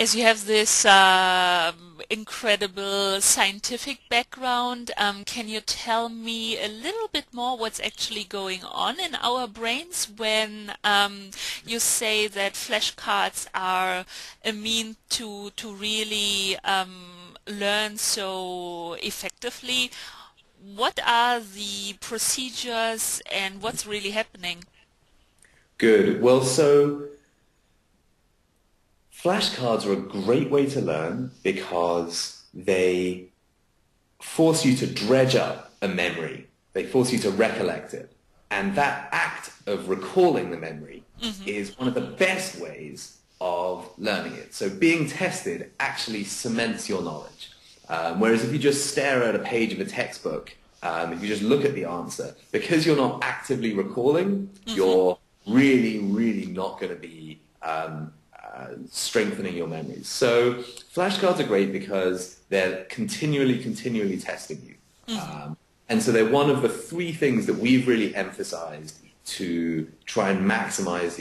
As you have this incredible scientific background, can you tell me a little bit more what's actually going on in our brains when you say that flashcards are a mean to really learn so effectively? What are the procedures and what's really happening? Good. Well, so flashcards are a great way to learn because they force you to dredge up a memory. They force you to recollect it. And that act of recalling the memory is one of the best ways of learning it. So being tested actually cements your knowledge. Whereas if you just stare at a page of a textbook, if you just look at the answer, because you're not actively recalling, you're really not going to be strengthening your memories. So flashcards are great because they're continually testing you. And so they're one of the three things that we've really emphasized to try and maximize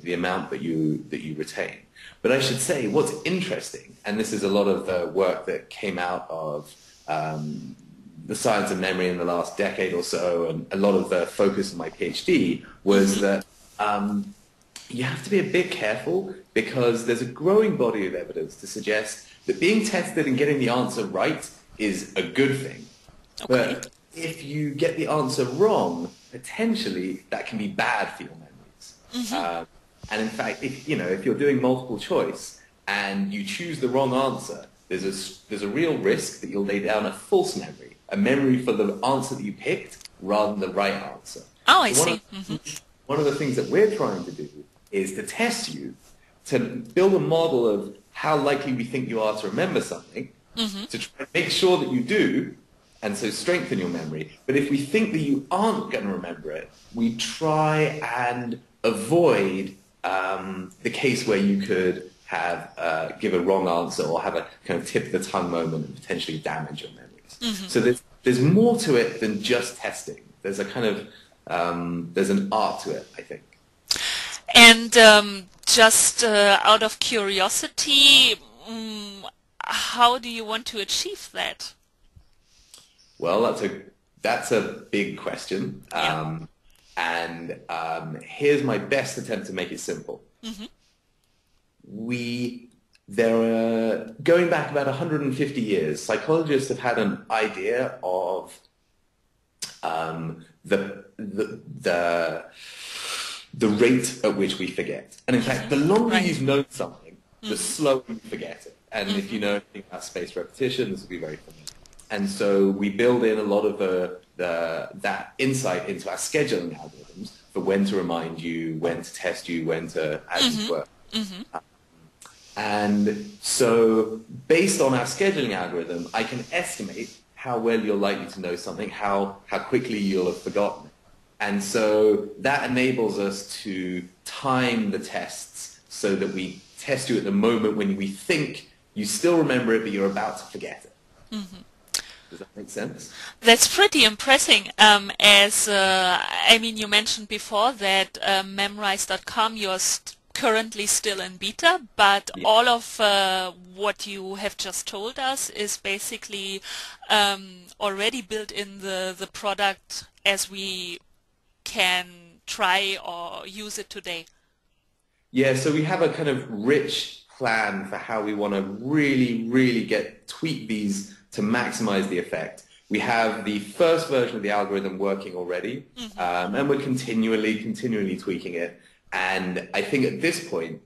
the amount that you retain. But I should say what's interesting, and this is a lot of the work that came out of the science of memory in the last decade or so, and a lot of the focus of my PhD was that you have to be a bit careful because there's a growing body of evidence to suggest that being tested and getting the answer right is a good thing. Okay. But if you get the answer wrong, potentially that can be bad for your memories. And in fact, if you're doing multiple choice and you choose the wrong answer, there's a real risk that you'll lay down a false memory, a memory for the answer that you picked rather than the right answer. Oh, I So see. one of the things that we're trying to do is to test you, to build a model of how likely we think you are to remember something, to try and make sure that you do, and so strengthen your memory. But if we think that you aren't going to remember it, we try and avoid the case where you could have give a wrong answer or have a kind of tip of the tongue moment and potentially damage your memories. So there's more to it than just testing. There's a kind of there's an art to it, I think. And just out of curiosity, how do you want to achieve that? Well, that's a big question. Yeah. And here's my best attempt to make it simple. Going back about 150 years, psychologists have had an idea of the rate at which we forget. And in fact, the longer you've known something, the slower you forget it. And if you know anything about spaced repetition, this will be very familiar. And so we build in a lot of that insight into our scheduling algorithms for when to remind you, when to test you, when to add you work. And so based on our scheduling algorithm, I can estimate how well you're likely to know something, how quickly you'll have forgotten it. And so that enables us to time the tests so that we test you at the moment when we think you still remember it, but you're about to forget it. Does that make sense? That's pretty impressive. I mean, you mentioned before that Memrise.com, you're currently still in beta, but all of what you have just told us is basically already built in the product as we can try or use it today. Yeah, so we have a kind of rich plan for how we want to really tweak these to maximize the effect. We have the first version of the algorithm working already, and we're continually tweaking it. And I think at this point,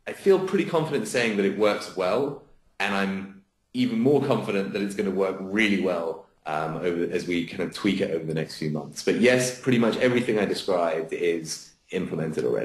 I feel pretty confident saying that it works well, and I'm even more confident that it's going to work really well as we kind of tweak it over the next few months. But yes, pretty much everything I described is implemented already.